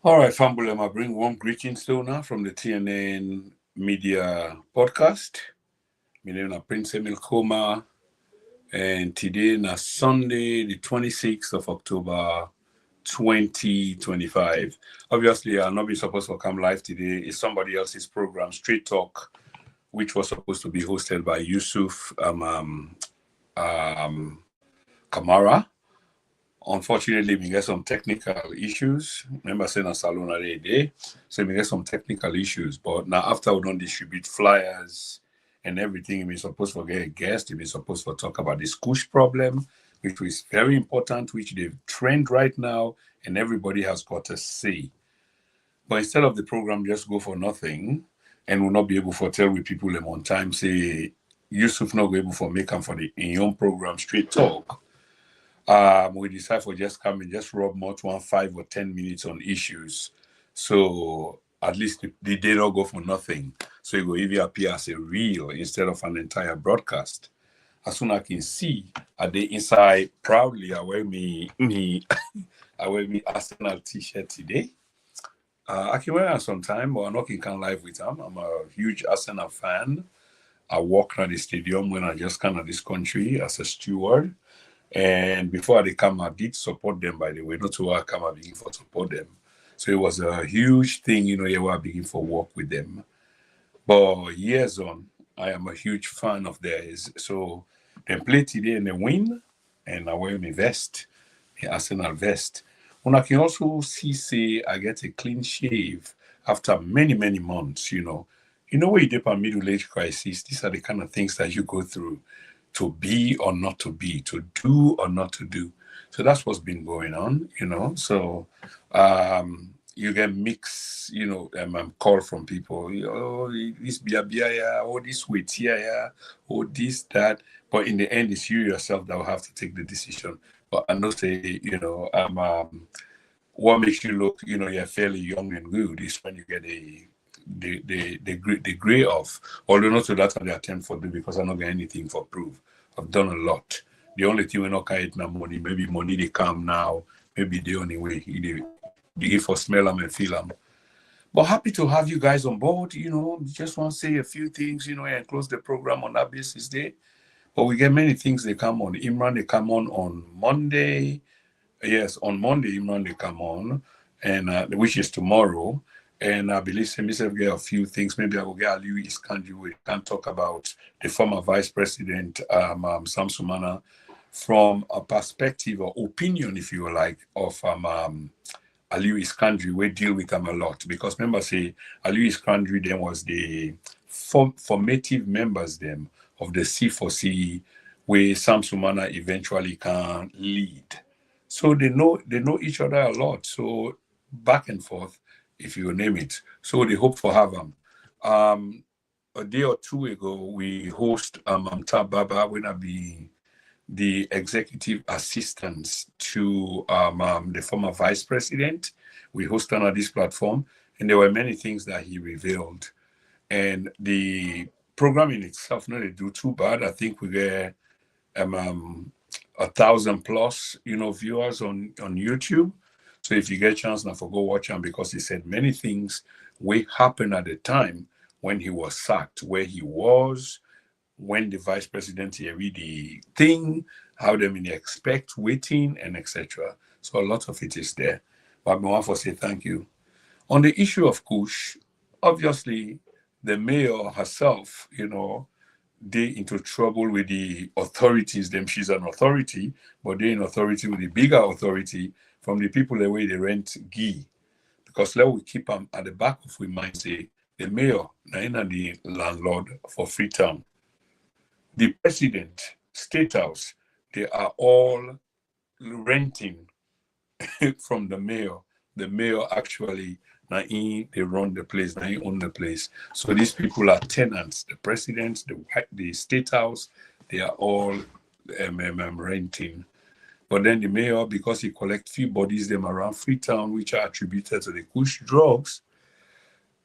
All right, Fambulem, I bring warm greetings to now from the TNN Media Podcast. My name is Prince Emil Koma, and today is Sunday, the 26th of October, 2025. Obviously, I'll not be supposed to come live today. It's somebody else's program, Street Talk, which was supposed to be hosted by Yusuf Kamara. Unfortunately, we get some technical issues. Remember saying a salon a day, so we get some technical issues. But now after we don't distribute flyers and everything, we're supposed to get a guest. We're supposed to talk about this Kush problem, which is very important, which they've trend right now, and everybody has got to see. But instead of the program just go for nothing, and we'll not be able to tell with people them on time, say Yusuf not be able to make them for the in your own program straight talk. We decide for just come and just rub more to 5 or 10 minutes on issues. So at least the day don't go for nothing. So it will even appear as a reel instead of an entire broadcast. As soon as I can see at the inside, proudly I wear me I wear me Arsenal t-shirt today. I can wear it sometime, but I'm not can live with them. I'm a huge Arsenal fan. I work at the stadium when I just come to this country as a steward. And before they come, I did support them, by the way. Not to I come, I begin for support them. So it was a huge thing, yeah, where I begin for work with them. But years on, I am a huge fan of theirs. So they play today and they win, and I wear my vest, the Arsenal vest. And I can also see, say, I get a clean shave after many, many months, You know, when you dip a middle age crisis, these are the kind of things that you go through to be or not to be, to do or not to do. So that's what's been going on. So you get mixed, call from people, oh, this bia, yeah, oh, this weight here, yeah, oh, this, that. But in the end, it's you yourself that will have to take the decision. But I know say, what makes you look, you're fairly young and good is when you get the gray off. Although not to that the attempt for do because I don't get anything for proof. I've done a lot. The only thing we not carry now money, maybe money they come now, maybe the only way they for smell them and feel them. But happy to have you guys on board. Just want to say a few things, and close the program on that basis day. But we get many things they come on. Imran they come on Monday. Yes, on Monday, Imran they come on, and which is tomorrow. And I believe myself get a few things. Maybe I will get Aliu Iskanji. We can talk about the former Vice President Sam Sumana from a perspective or opinion, if you like, of Aliu Iskandri. We deal with them a lot because remember, say Aliu Iskandri then was the formative members then of the C4C, where Sam Sumana eventually can lead. So they know each other a lot. So back and forth, if you name it. So they hope for have them. A day or two ago, we host Tab Baba when I be the executive assistants to the former vice president. We hosted on this platform, and there were many things that he revealed. And the program in itself, not they do too bad. I think we get 1,000 plus, viewers on YouTube. So if you get a chance now for go watch him because he said many things will happen at the time when he was sacked, where he was, when the vice president here read the thing, how they may expect waiting and etc. So a lot of it is there. But I want to say thank you. On the issue of Kush, obviously the mayor herself, they into trouble with the authorities. Them she's an authority, but they in authority with the bigger authority from the people the way they rent ghee. Because let we keep them at the back of we mind say the mayor, and the landlord for Freetown. The president, State House, they are all renting from the mayor. The mayor actually now they run the place, now he own the place. So these people are tenants. The president, the State House, they are all renting. But then the mayor, because he collect few bodies them around Freetown, which are attributed to the Kush drugs,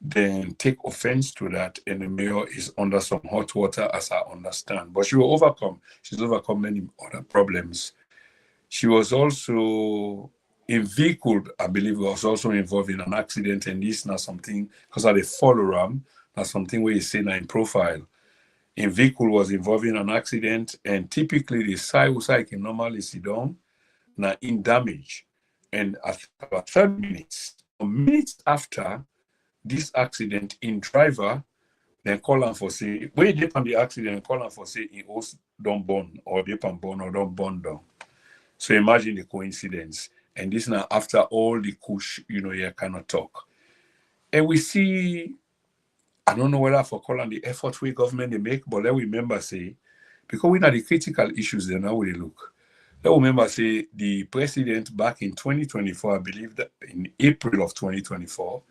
then take offense to that, and the mayor is under some hot water, as I understand. But she will overcome. She's overcome many other problems. She was also A vehicle, I believe, was also involved in an accident, and this now something because of the follow that's something where you see now in profile. A vehicle was involved in an accident, and typically the side can normally sit down now in damage. And at about 30 minutes or minutes after this accident, in driver then call am for say wey dey on the accident, call am for say in host don't burn or dey pan burn or don't burn down. So imagine the coincidence. And this now after all the Kush, you cannot talk. And we see, I don't know whether for calling the effort we government they make, but let remember say, because we know the critical issues they now we look. Let remember say the president back in 2024, I believe that in April of 2024,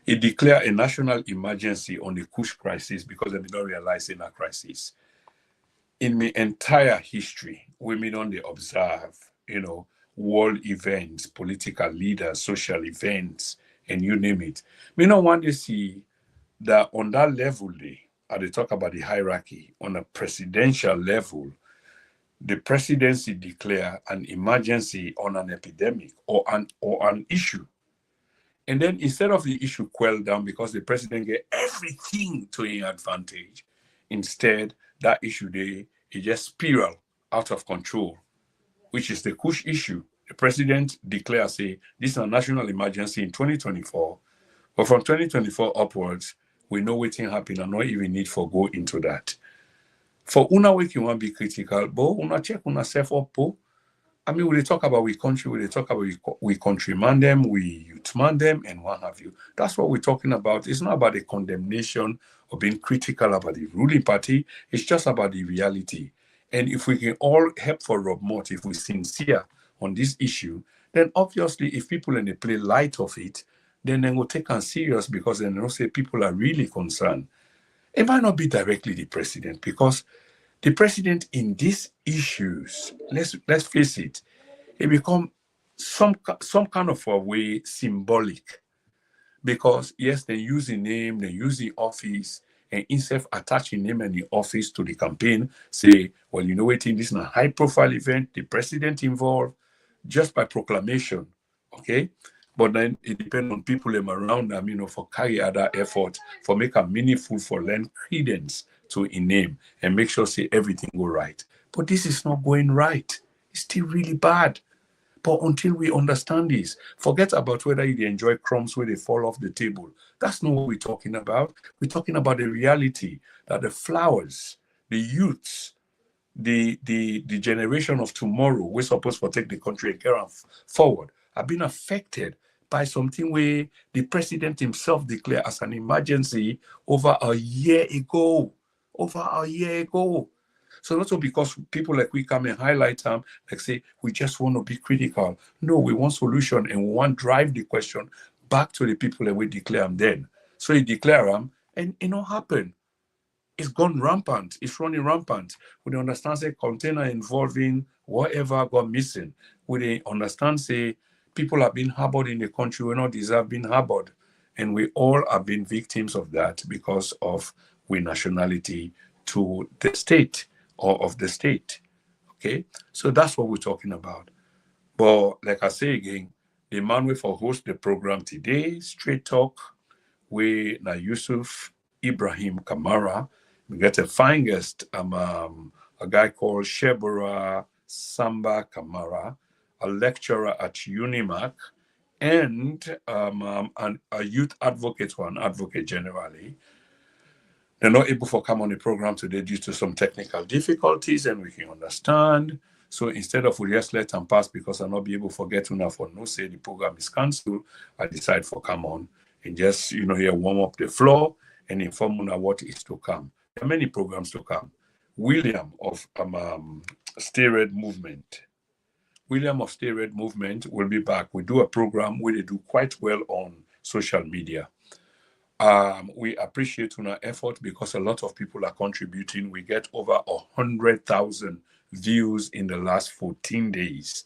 he declared a national emergency on the Kush crisis because they did not realize in a crisis. In the entire history, women on the observe, world events, political leaders, social events, and you name it. We don't want to see that on that level, they talk about the hierarchy, on a presidential level, the presidency declare an emergency on an epidemic or an issue. And then instead of the issue quelled down because the president get everything to his advantage, instead that issue it just spiral out of control, which is the Kush issue. The president declares say this is a national emergency in 2024, but from 2024 upwards, we know what thing happen and not even need for go into that. For una week you want to be critical, but una check una self up. I mean, we talk about we country, we talk about we countryman them, we youthman them, and what have you. That's what we're talking about. It's not about the condemnation or being critical about the ruling party. It's just about the reality. And if we can all help for Rob Mott, if we're sincere on this issue, then obviously if people in the play light of it, then they will take us serious because then they'll say people are really concerned. It might not be directly the president because the president in these issues, let's face it, it become some kind of a way symbolic because yes, they use the name, they use the office, and instead of attaching name and the office to the campaign, say, well, this is a high profile event, the president involved, just by proclamation, okay? But then it depends on people around them, for carry other effort, for make a meaningful, for lend credence to a name and make sure say everything go right. But this is not going right. It's still really bad. But until we understand this, forget about whether you enjoy crumbs where they fall off the table. That's not what we're talking about. We're talking about the reality that the flowers, the youths, the generation of tomorrow, we're supposed to take the country and carry forward, have been affected by something where the president himself declared as an emergency over a year ago. Over a year ago. So not so because people like we come and highlight them, like say, we just want to be critical. No, we want solution and we want drive the question back to the people that we declare them then. So you declare them and it not happen. It's gone rampant. It's running rampant. We understand say container involving whatever got missing. We understand say people have been harbored in the country we not deserve being harbored. And we all have been victims of that because of we nationality to the state or of the state. Okay? So that's what we're talking about. But like I say again, the man we for host the program today, Straight Talk, we na Yusuf Ibrahim Kamara. We get a fine guest, a guy called Shebora Samba Kamara, a lecturer at Unimac, and a youth advocate or an advocate generally. They're not able to come on the program today due to some technical difficulties, and we can understand. So instead of we just let them pass because I'll not be able to forget enough for no say the program is cancelled, I decide for come on and just here warm up the floor and inform on what is to come. There are many programs to come. William of Stay Red Movement. William of Stay Red Movement will be back. We do a program where they do quite well on social media. We appreciate our effort because a lot of people are contributing. We get over 100,000 views in the last 14 days.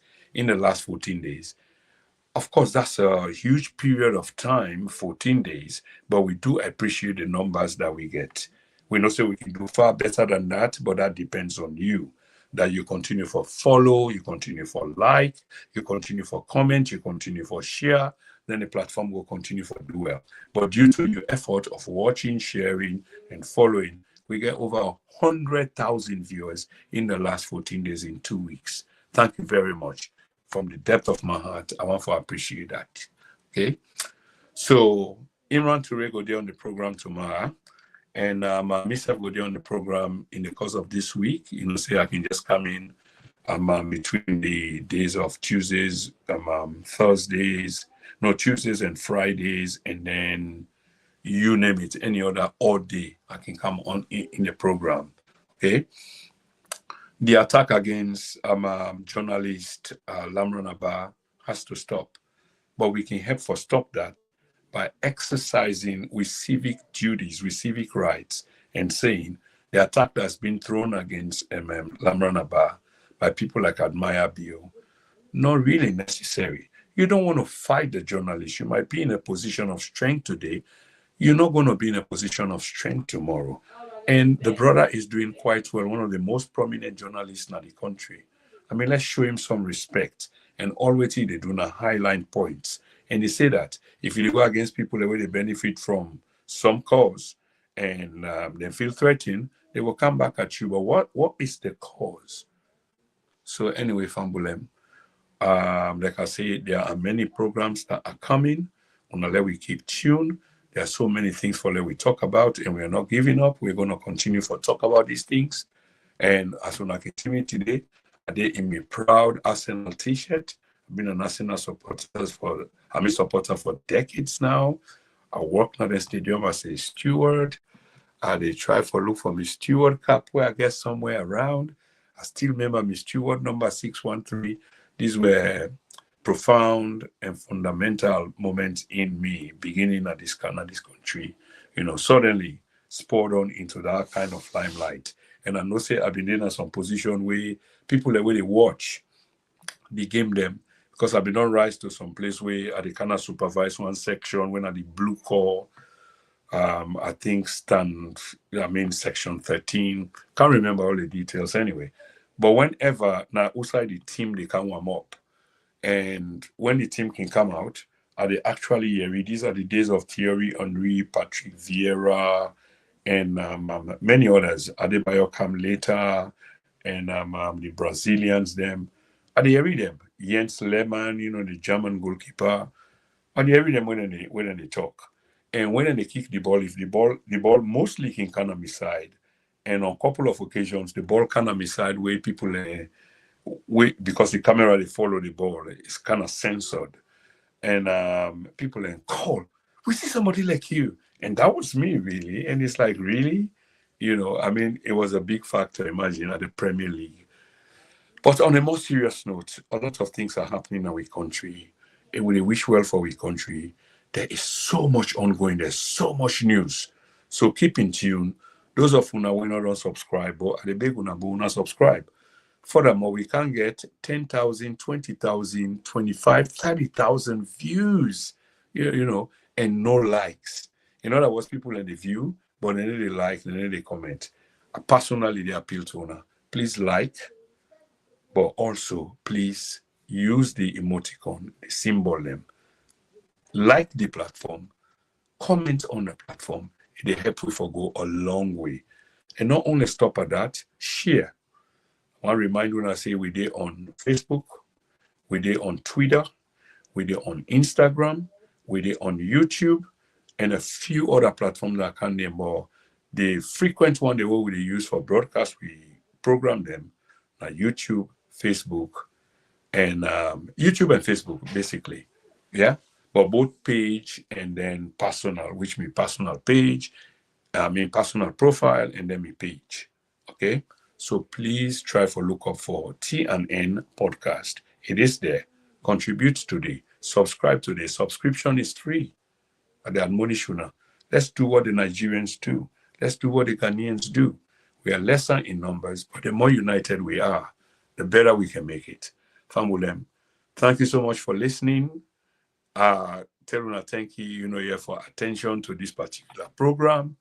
Of course, that's a huge period of time, 14 days, but we do appreciate the numbers that we get. We know say we can do far better than that, but that depends on you. that you continue for follow, you continue for like, you continue for comment, you continue for share, then the platform will continue for do well. But due to your effort of watching, sharing, and following, we get over 100,000 viewers in the last 14 days in 2 weeks. Thank you very much. From the depth of my heart, I want to appreciate that. Okay. So Imran Toure go there on the program tomorrow. And myself go there on the program in the course of this week. Say I can just come in between the days of Tuesdays, Thursdays, no, Tuesdays and Fridays, and then you name it, any other odd day, I can come on in the program. Okay. The attack against journalist Lamron Abba has to stop, but we can help for stop that by exercising with civic duties, with civic rights, and saying the attack that's been thrown against Lamron Abba by people like Admire Bio, not really necessary. You don't want to fight the journalist. You might be in a position of strength today. You're not going to be in a position of strength tomorrow. And the brother is doing quite well, one of the most prominent journalists in the country. I mean, let's show him some respect. And always they do not highlight points. And they say that if you go against people the way they benefit from some cause and they feel threatened, they will come back at you. But what is the cause? So anyway, Fambulem, like I say, there are many programs that are coming. Let we keep tuned. There are so many things for let we talk about, and we are not giving up. We're going to continue to talk about these things. And as soon as I can see me today, I did in my proud Arsenal t-shirt. I've been an Arsenal supporter for decades now. I work at the stadium as a steward. They try for look for my steward cap where I get somewhere around. I still remember my steward number 613. These were profound and fundamental moments in me beginning at this country, suddenly spurred on into that kind of limelight. And I know say I've been in some position where people the way they watch the game them, because I've been on rise to some place where I kind of supervise one section when I the blue call. I think section 13. Can't remember all the details anyway. But whenever now outside the team they can warm up. And when the team can come out, are they actually here? These are the days of Thierry Henry, Patrick Vieira, and many others. Adebayo come later, and the Brazilians them. Are they hearing them? Jens Lehmann, the German goalkeeper. Are they hearing them when they talk? And when they kick the ball, if the ball mostly can kind of side, and on a couple of occasions the ball kind of side where people because the camera they follow the ball, it's kind of censored, and people call. We see somebody like you, and that was me really, and it's like really, it was a big factor. Imagine at the Premier League. But on a more serious note, a lot of things are happening in our country, and we wish well for our country. There is so much ongoing. There's so much news. So keep in tune. Those of you who don't subscribe, but at the big una subscribe. Furthermore, we can get 10,000, 20,000, 25, 30,000 views, and no likes. In other words, people in the view, but then they like, and then they comment. I personally, they appeal to una. Please like, but also please use the emoticon, the symbol them. Like the platform, comment on the platform. It helps we for go a long way. And not only stop at that, share. I want to remind you when I say we did on Facebook, we did on Twitter, we did on Instagram, we did on YouTube, and a few other platforms that I can't name more. The frequent one, the way we use for broadcast, we program them like YouTube, Facebook, and Facebook, basically. Yeah. But both page and then personal, which means personal page, personal profile, and then my page. Okay. So please try for look up for T&N podcast. It is there. Contribute today. Subscribe today. Subscription is free. At the admonish you now. Let's do what the Nigerians do. Let's do what the Ghanaians do. We are lesser in numbers, but the more united we are, the better we can make it. Famulem, thank you so much for listening. Teruna, thank you, here for attention to this particular program.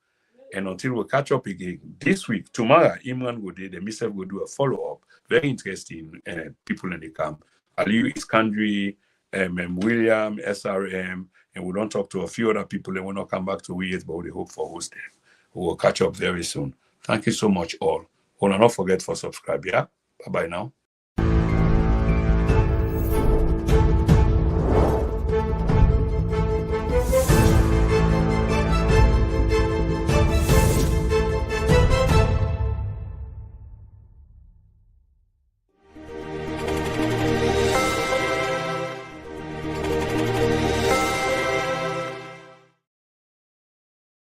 And until we catch up again this week, tomorrow, Imran will do, the myself will do a follow-up very interesting people in the camp. Aliu Iskandri, William, SRM, and we don't talk to a few other people and we'll not come back to we yet, but we hope for host them. We will catch up very soon. Thank you so much all. Will not forget for subscribe, yeah? Bye-bye now.